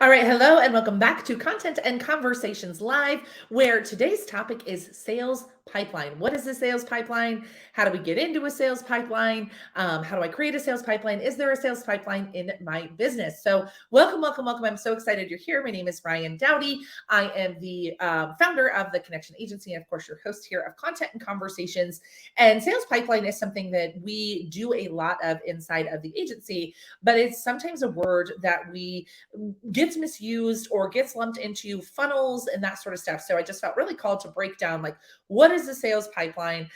All right, hello and welcome back to Content and Conversations Live, where today's topic is sales pipeline. What is a sales pipeline? How do we get into a sales pipeline? How do I create a sales pipeline? Is there a sales pipeline in my business? So, welcome, welcome, welcome. I'm so excited you're here. My name is Ryan Dowdy. I am the founder of the Connection Agency, and of course, your host here of Content and Conversations. And sales pipeline is something that we do a lot of inside of the agency, but it's sometimes a word that we gets misused or gets lumped into funnels and that sort of stuff. So I just felt really called to break down like, what is the sales pipeline?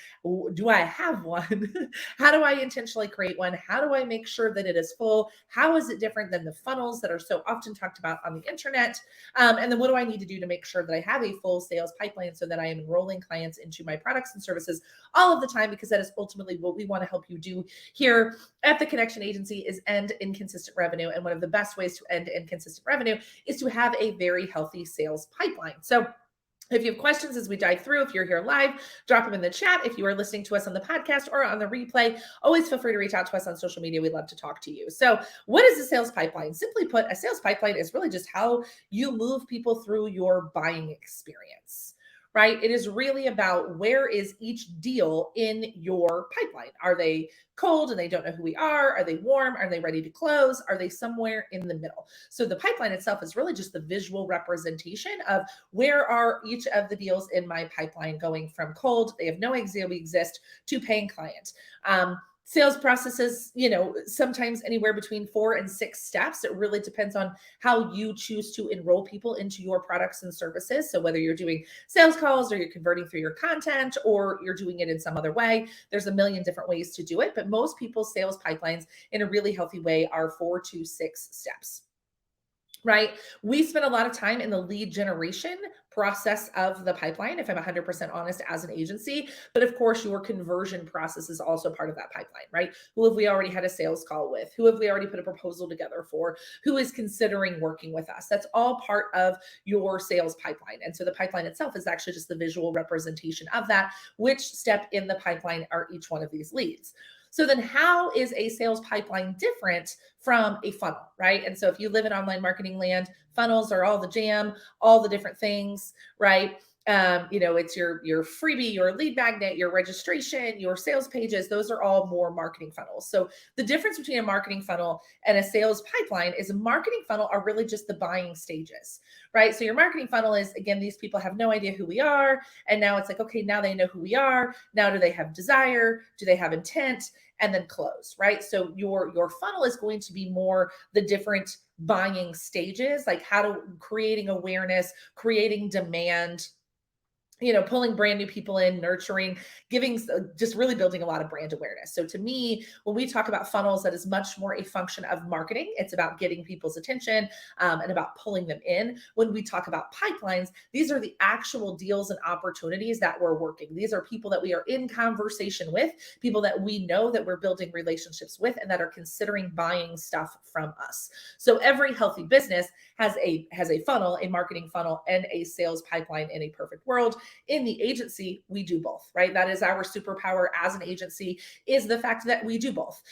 Do I have one? How do I intentionally create one? How do I make sure that it is full? How is it different than the funnels that are so often talked about on the internet? And then what do I need to do to make sure that I have a full sales pipeline so that I am enrolling clients into my products and services all of the time? Because that is ultimately what we want to help you do here at the Connection Agency is end in consistent revenue. And one of the best ways to end in consistent revenue is to have a very healthy sales pipeline. So if you have questions as we dive through, if you're here live, drop them in the chat. If you are listening to us on the podcast or on the replay, always feel free to reach out to us on social media. We'd love to talk to you. So what is a sales pipeline? Simply put, a sales pipeline is really just how you move people through your buying experience. Right? It is really about where is each deal in your pipeline? Are they cold and they don't know who we are? Are they warm? Are they ready to close? Are they somewhere in the middle? So the pipeline itself is really just the visual representation of where are each of the deals in my pipeline going from cold, they have no idea we exist, to paying client. Sales processes, sometimes anywhere between 4 and 6 steps. It really depends on how you choose to enroll people into your products and services. So whether you're doing sales calls or you're converting through your content or you're doing it in some other way, there's a million different ways to do it. But most people's sales pipelines in a really healthy way are 4 to 6 steps. Right? We spend a lot of time in the lead generation process of the pipeline, if I'm 100% honest, as an agency. But of course, your conversion process is also part of that pipeline, right? Who have we already had a sales call with? Who have we already put a proposal together for? Who is considering working with us? That's all part of your sales pipeline. And so the pipeline itself is actually just the visual representation of that. Which step in the pipeline are each one of these leads? So then how is a sales pipeline different from a funnel, right? And so if you live in online marketing land, funnels are all the jam, all the different things, right? It's your freebie, your lead magnet, your registration, your sales pages. Those are all more marketing funnels. So the difference between a marketing funnel and a sales pipeline is a marketing funnel are really just the buying stages, right? So your marketing funnel is, again, these people have no idea who we are. And now it's like, okay, now they know who we are. Now do they have desire? Do they have intent? And then close, right? So your funnel is going to be more the different buying stages, like creating awareness, creating demand, pulling brand new people in, nurturing, just really building a lot of brand awareness. So to me, when we talk about funnels, that is much more a function of marketing. It's about getting people's attention and about pulling them in. When we talk about pipelines, these are the actual deals and opportunities that we're working. These are people that we are in conversation with, people that we know that we're building relationships with and that are considering buying stuff from us. So every healthy business has a funnel, a marketing funnel, and a sales pipeline in a perfect world. In the agency, we do both, right? That is our superpower as an agency, is the fact that we do both.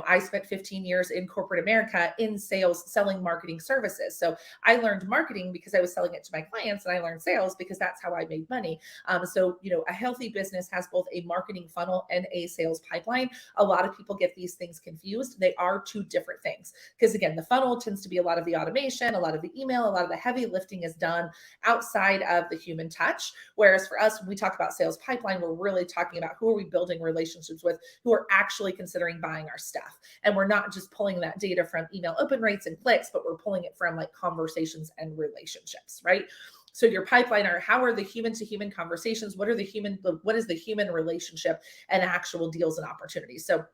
I spent 15 years in corporate America in sales, selling marketing services. So I learned marketing because I was selling it to my clients, and I learned sales because that's how I made money. So a healthy business has both a marketing funnel and a sales pipeline. A lot of people get these things confused. They are two different things. Because again, the funnel tends to be a lot of the automation, a lot of the email, a lot of the heavy lifting is done outside of the human touch. Whereas for us, when we talk about sales pipeline, we're really talking about who are we building relationships with, who are actually considering buying our stuff. And we're not just pulling that data from email open rates and clicks, but we're pulling it from like conversations and relationships, right? So your pipeline are, how are the human to human conversations? What is the human relationship and actual deals and opportunities? So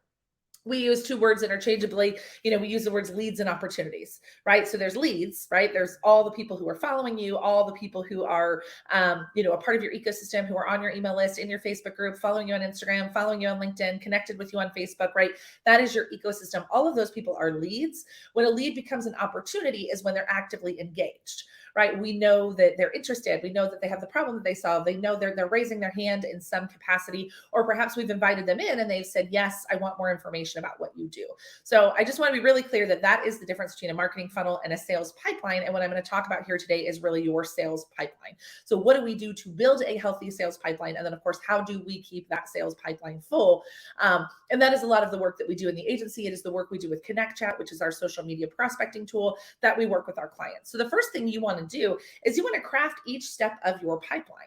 we use two words interchangeably. We use the words leads and opportunities, right? So there's leads, right? There's all the people who are following you, all the people who are, a part of your ecosystem, who are on your email list, in your Facebook group, following you on Instagram, following you on LinkedIn, connected with you on Facebook, right? That is your ecosystem. All of those people are leads. When a lead becomes an opportunity is when they're actively engaged, right? We know that they're interested. We know that they have the problem that they solve. They know they're raising their hand in some capacity, or perhaps we've invited them in and they've said, yes, I want more information about what you do. So I just want to be really clear that that is the difference between a marketing funnel and a sales pipeline. And what I'm going to talk about here today is really your sales pipeline. So what do we do to build a healthy sales pipeline? And then of course, how do we keep that sales pipeline full? And that is a lot of the work that we do in the agency. It is the work we do with Connect Chat, which is our social media prospecting tool that we work with our clients. So the first thing you want to do is you want to craft each step of your pipeline,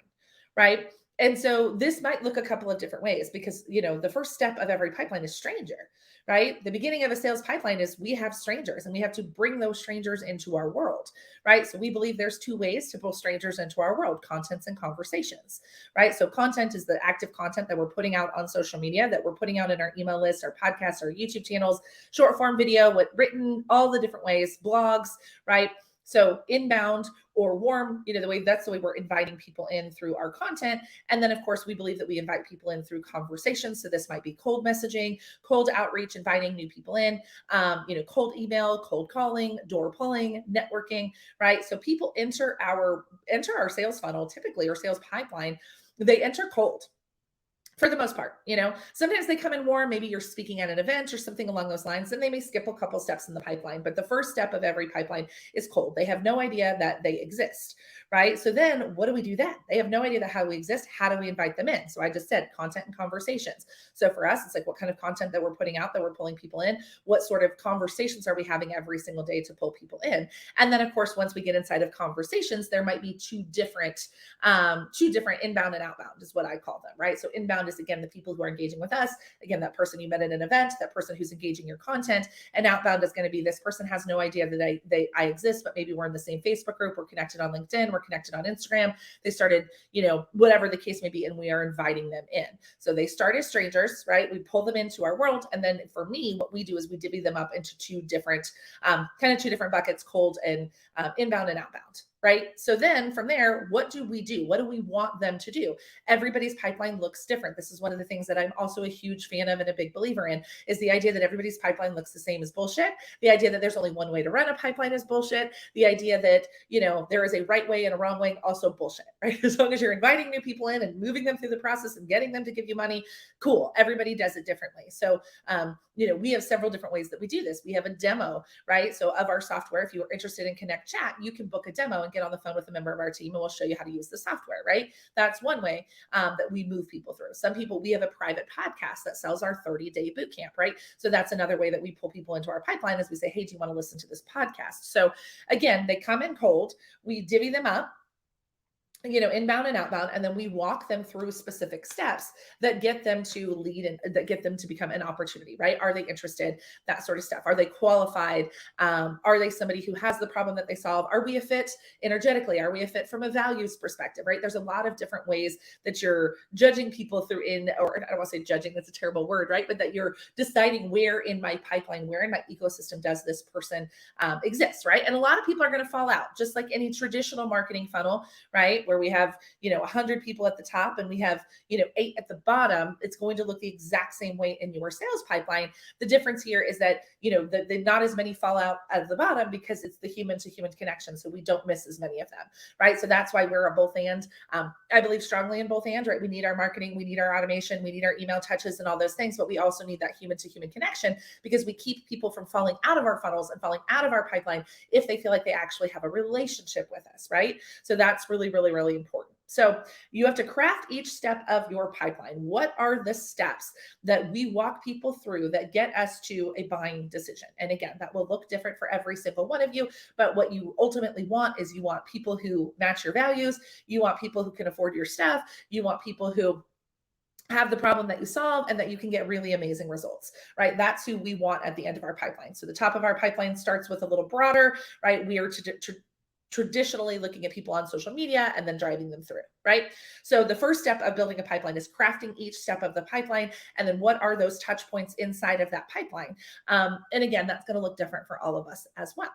right? And so this might look a couple of different ways because, the first step of every pipeline is stranger, right? The beginning of a sales pipeline is we have strangers and we have to bring those strangers into our world, right? So we believe there's two ways to pull strangers into our world: contents and conversations, right? So content is the active content that we're putting out on social media, that we're putting out in our email list, our podcasts, our YouTube channels, short form video, what written, all the different ways, blogs, right? So inbound or warm, that's the way we're inviting people in through our content. And then of course, we believe that we invite people in through conversations. So this might be cold messaging, cold outreach, inviting new people in, cold email, cold calling, door pulling, networking, right? So people enter our sales funnel typically, or sales pipeline, they enter cold. For the most part, sometimes they come in warm. Maybe you're speaking at an event or something along those lines, and they may skip a couple steps in the pipeline. But the first step of every pipeline is cold. They have no idea that they exist, right? So then what do we do then? They have no idea that how we exist. How do we invite them in? So I just said content and conversations. So for us, it's like what kind of content that we're putting out, that we're pulling people in. What sort of conversations are we having every single day to pull people in? And then of course, once we get inside of conversations, there might be two different inbound and outbound is what I call them, right? So inbound is, again, the people who are engaging with us. Again, that person you met at an event, that person who's engaging your content. And outbound is going to be, this person has no idea that I exist, but maybe we're in the same Facebook group, we're connected on LinkedIn, we're connected on Instagram. They started, whatever the case may be, and we are inviting them in. So they start as strangers, right? We pull them into our world. And then for me, what we do is we divvy them up into two different buckets: cold and inbound and outbound. Right? So then from there, what do we do? What do we want them to do? Everybody's pipeline looks different. This is one of the things that I'm also a huge fan of and a big believer in, is the idea that everybody's pipeline looks the same is bullshit. The idea that there's only one way to run a pipeline is bullshit. The idea that, there is a right way and a wrong way, also bullshit, right? As long as you're inviting new people in and moving them through the process and getting them to give you money, cool. Everybody does it differently. So, we have several different ways that we do this. We have a demo, right? So of our software, if you are interested in Connect Chat, you can book a demo and get on the phone with a member of our team, and we'll show you how to use the software, right? That's one way that we move people through. Some people, we have a private podcast that sells our 30-day boot camp, right? So that's another way that we pull people into our pipeline, is we say, hey, do you want to listen to this podcast? So again, they come in cold, we divvy them up, inbound and outbound, and then we walk them through specific steps that get them to lead and that get them to become an opportunity, right? Are they interested? That sort of stuff. Are they qualified? Are they somebody who has the problem that they solve? Are we a fit energetically? Are we a fit from a values perspective, right? There's a lot of different ways that you're judging people through or I don't want to say judging, that's a terrible word, right? But that you're deciding where in my pipeline, where in my ecosystem does this person exist, right? And a lot of people are going to fall out, just like any traditional marketing funnel, right? Where we have, 100 people at the top and we have, 8 at the bottom. It's going to look the exact same way in your sales pipeline. The difference here is that, the not as many fall out at the bottom because it's the human to human connection. So we don't miss as many of them, right? So that's why we're a both and. I believe strongly in both and, right? We need our marketing, we need our automation, we need our email touches and all those things, but we also need that human to human connection, because we keep people from falling out of our funnels and falling out of our pipeline if they feel like they actually have a relationship with us, right? So that's really, really, really important. So you have to craft each step of your pipeline. What are the steps that we walk people through that get us to a buying decision? And again, that will look different for every single one of you. But what you ultimately want is, you want people who match your values. You want people who can afford your stuff. You want people who have the problem that you solve and that you can get really amazing results, right? That's who we want at the end of our pipeline. So the top of our pipeline starts with a little broader, right? We are traditionally looking at people on social media and then driving them through, right? So the first step of building a pipeline is crafting each step of the pipeline. And then what are those touch points inside of that pipeline? And again, that's going to look different for all of us as well.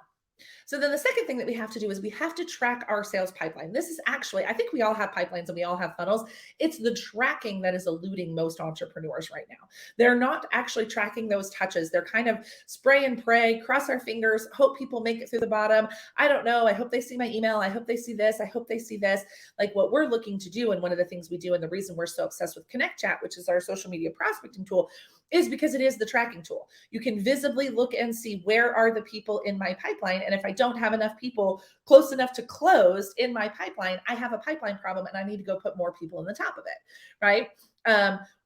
So then the second thing that we have to do is we have to track our sales pipeline. This is actually, I think we all have pipelines and we all have funnels. It's the tracking that is eluding most entrepreneurs right now. They're not actually tracking those touches. They're kind of spray and pray, cross our fingers, hope people make it through the bottom. I don't know. I hope they see my email. I hope they see this. I hope they see this. Like what we're looking to do, and one of the things we do, and the reason we're so obsessed with Connect Chat, which is our social media prospecting tool, is because it is the tracking tool. You can visibly look and see where are the people in my pipeline. And if I don't have enough people close enough to close in my pipeline, I have a pipeline problem and I need to go put more people in the top of it, right?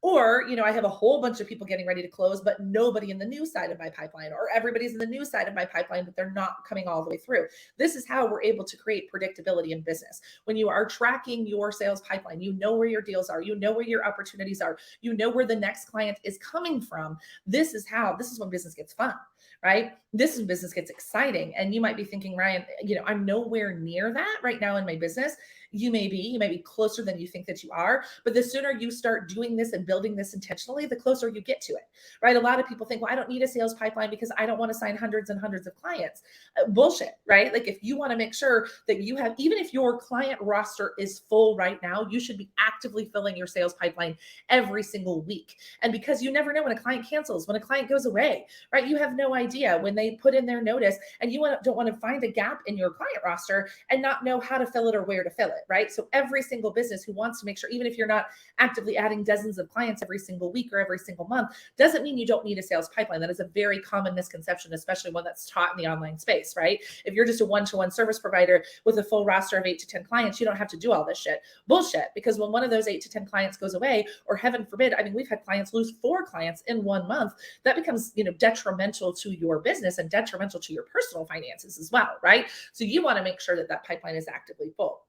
Or, I have a whole bunch of people getting ready to close, but nobody in the new side of my pipeline, or everybody's in the new side of my pipeline, but they're not coming all the way through. This is how we're able to create predictability in business. When you are tracking your sales pipeline, you know where your deals are, you know where your opportunities are, you know where the next client is coming from. This is when business gets fun, right? This is when business gets exciting. And you might be thinking, Ryan, I'm nowhere near that right now in my business. You may be closer than you think that you are, but the sooner you start doing this and building this intentionally, the closer you get to it, right? A lot of people think, well, I don't need a sales pipeline because I don't want to sign hundreds and hundreds of clients. Bullshit, right? Like if you want to make sure that you have, even if your client roster is full right now, you should be actively filling your sales pipeline every single week. And because you never know when a client cancels, when a client goes away, right? You have no idea when they put in their notice, and you don't want to find a gap in your client roster and not know how to fill it or where to fill it, right? So every single business who wants to make sure, even if you're not actively adding dozens of clients every single week or every single month, doesn't mean you don't need a sales pipeline. That is a very common misconception, especially one that's taught in the online space, right? If you're just a one-to-one service provider with a full roster of 8 to 10 clients, you don't have to do all this shit. Bullshit. Because when one of those 8 to 10 clients goes away, or heaven forbid, we've had clients lose 4 clients in 1 month, that becomes, detrimental to your business and detrimental to your personal finances as well, right? So you want to make sure that that pipeline is actively full.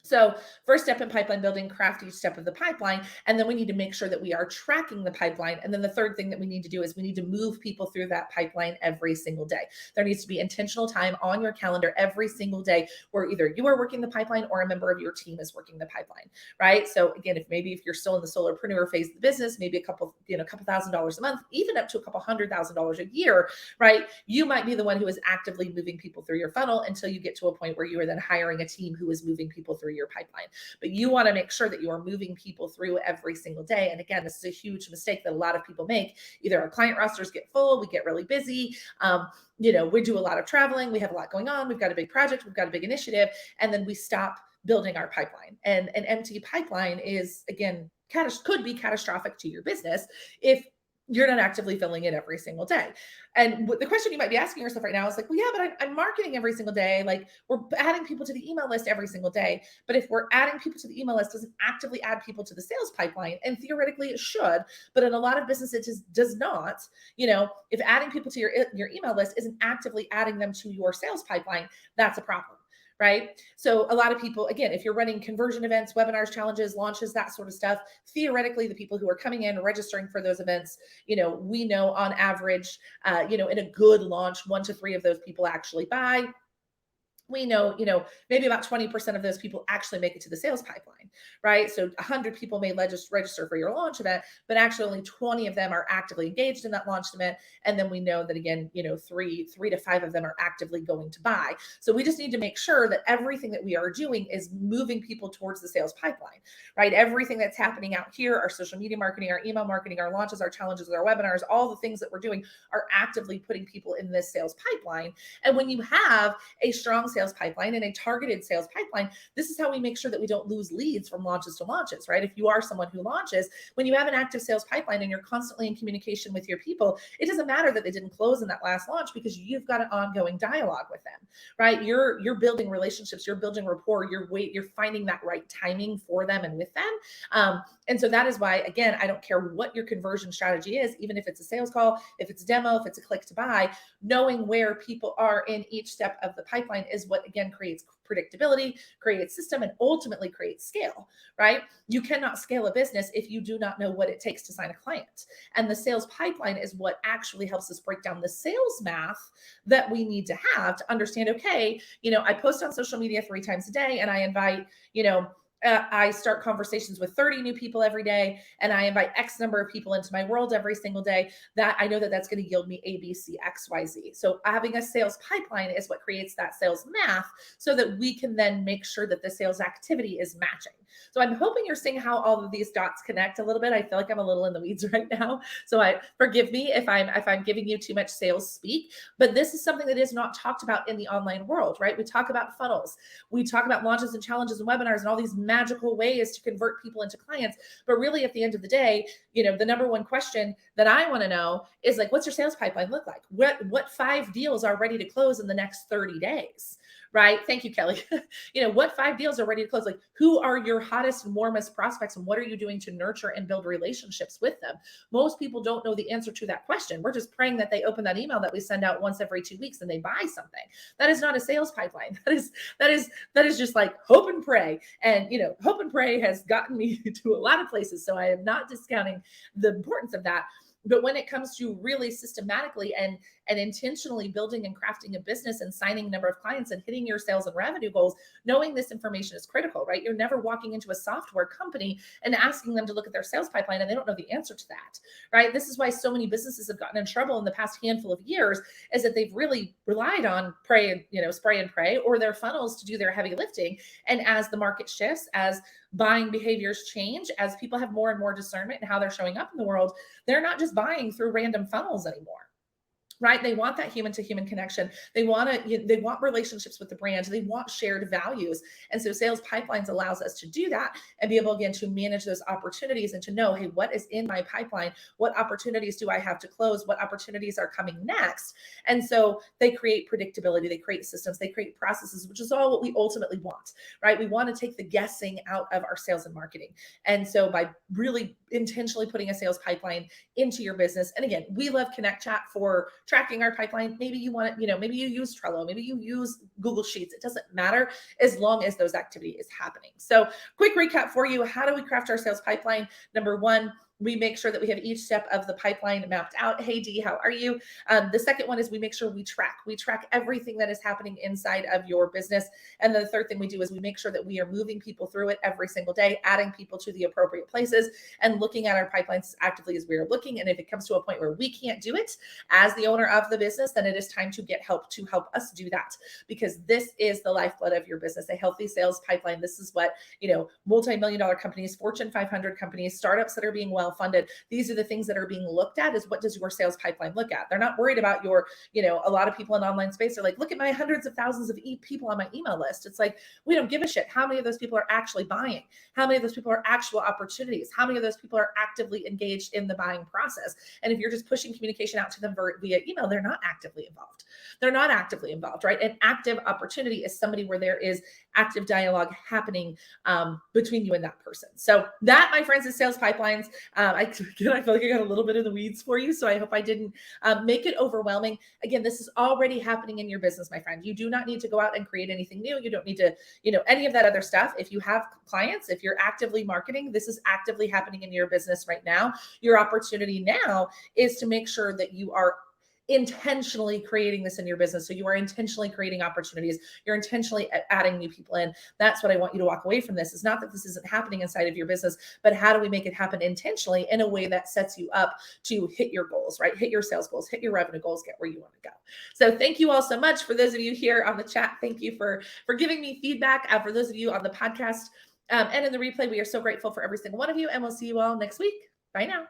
So first step in pipeline building, craft each step of the pipeline. And then we need to make sure that we are tracking the pipeline. And then the third thing that we need to do is we need to move people through that pipeline every single day. There needs to be intentional time on your calendar every single day where either you are working the pipeline or a member of your team is working the pipeline, right? So again, if you're still in the solopreneur phase of the business, maybe a couple $1,000s a month, even up to a couple $100,000 a year, right? You might be the one who is actively moving people through your funnel until you get to a point where you are then hiring a team who is moving people through your pipeline. But you want to make sure that you are moving people through every single day. And again, this is a huge mistake that a lot of people make. Either our client rosters get full, we get really busy, we do a lot of traveling, we have a lot going on, we've got a big project, we've got a big initiative, and then we stop building our pipeline. And an empty pipeline is, again, could be catastrophic to your business if you're not actively filling it every single day. And the question you might be asking yourself right now is like, well, yeah, but I'm marketing every single day. Like we're adding people to the email list every single day. But if we're adding people to the email list, doesn't actively add people to the sales pipeline. And theoretically it should, but in a lot of businesses it just does not. If adding people to your email list isn't actively adding them to your sales pipeline, that's a problem. Right? So a lot of people, again, if you're running conversion events, webinars, challenges, launches, that sort of stuff, theoretically, the people who are coming in, registering for those events, we know on average, in a good launch, 1 to 3 of those people actually buy. We know, maybe about 20% of those people actually make it to the sales pipeline, right? So 100 people may register for your launch event, but actually only 20 of them are actively engaged in that launch event. And then we know that again, 3 to 5 of them are actively going to buy. So we just need to make sure that everything that we are doing is moving people towards the sales pipeline, right? Everything that's happening out here, our social media marketing, our email marketing, our launches, our challenges, our webinars, all the things that we're doing are actively putting people in this sales pipeline. And when you have a strong sales pipeline and a targeted sales pipeline, this is how we make sure that we don't lose leads from launches to launches, right? If you are someone who launches, when you have an active sales pipeline and you're constantly in communication with your people, it doesn't matter that they didn't close in that last launch because you've got an ongoing dialogue with them, right? You're building relationships, you're building rapport, you're finding that right timing for them and with them. And so that is why, again, I don't care what your conversion strategy is, even if it's a sales call, if it's a demo, if it's a click to buy, knowing where people are in each step of the pipeline is what, again, creates predictability, creates system, and ultimately creates scale, right? You cannot scale a business if you do not know what it takes to sign a client. And the sales pipeline is what actually helps us break down the sales math that we need to have to understand, okay, I post on social media 3 times a day and I invite, I start conversations with 30 new people every day, and I invite X number of people into my world every single day, that I know that that's going to yield me A, B, C, X, Y, Z. So having a sales pipeline is what creates that sales math so that we can then make sure that the sales activity is matching. So I'm hoping you're seeing how all of these dots connect a little bit. I feel like I'm a little in the weeds right now. So I forgive me if I'm giving you too much sales speak, but this is something that is not talked about in the online world, right? We talk about funnels, we talk about launches and challenges and webinars and all these magical ways to convert people into clients. But really, at the end of the day, the number one question that I want to know is like, what's your sales pipeline look like? What 5 deals are ready to close in the next 30 days? Right? Thank you, Kelly. What 5 deals are ready to close? Like, who are your hottest and warmest prospects, and what are you doing to nurture and build relationships with them? Most people don't know the answer to that question. We're just praying that they open that email that we send out once every 2 weeks and they buy something. That is not a sales pipeline. That is just like hope and pray. And hope and pray has gotten me to a lot of places. So I am not discounting the importance of that. But when it comes to really systematically and intentionally building and crafting a business and signing a number of clients and hitting your sales and revenue goals, knowing this information is critical, right? You're never walking into a software company and asking them to look at their sales pipeline and they don't know the answer to that, right? This is why so many businesses have gotten in trouble in the past handful of years, is that they've really relied on spray and pray, or their funnels to do their heavy lifting. And as the market shifts, as buying behaviors change, as people have more and more discernment in how they're showing up in the world, they're not just buying through random funnels anymore. Right? They want that human to human connection. They want relationships with the brand. They want shared values. And so sales pipelines allows us to do that and be able, again, to manage those opportunities and to know, hey, what is in my pipeline? What opportunities do I have to close? What opportunities are coming next? And so they create predictability, they create systems, they create processes, which is all what we ultimately want, right? We want to take the guessing out of our sales and marketing. And so by really intentionally putting a sales pipeline into your business, and again, we love Connect Chat for tracking our pipeline. Maybe you want it, maybe you use Trello, maybe you use Google Sheets. It doesn't matter as long as those activity is happening. So quick recap for you. How do we craft our sales pipeline? Number one, we make sure that we have each step of the pipeline mapped out. Hey, Dee, how are you? The second one is we make sure we track everything that is happening inside of your business. And then the third thing we do is we make sure that we are moving people through it every single day, adding people to the appropriate places and looking at our pipelines as actively as we are looking. And if it comes to a point where we can't do it as the owner of the business, then it is time to get help to help us do that, because this is the lifeblood of your business, a healthy sales pipeline. This is what, multi-million dollar companies, Fortune 500 companies, startups that are being well funded, these are the things that are being looked at, is what does your sales pipeline look at? They're not worried about your, a lot of people in online space are like, look at my hundreds of thousands of people on my email list. It's like, we don't give a shit how many of those people are actually buying, how many of those people are actual opportunities, how many of those people are actively engaged in the buying process. And if you're just pushing communication out to them via email, they're not actively involved. They're not actively involved, right? An active opportunity is somebody where there is active dialogue happening between you and that person. So that, my friends, is sales pipelines. I feel like I got a little bit in the weeds for you, so I hope I didn't make it overwhelming. Again, this is already happening in your business, my friend. You do not need to go out and create anything new. You don't need to, any of that other stuff. If you have clients, if you're actively marketing, this is actively happening in your business right now. Your opportunity now is to make sure that you are intentionally creating this in your business. So you are intentionally creating opportunities. You're intentionally adding new people in. That's what I want you to walk away from this. It's not that this isn't happening inside of your business, but how do we make it happen intentionally in a way that sets you up to hit your goals, right? Hit your sales goals, hit your revenue goals, get where you want to go. So thank you all so much. For those of you here on the chat, thank you for giving me feedback. For those of you on the podcast and in the replay, we are so grateful for every single one of you, and we'll see you all next week. Bye now.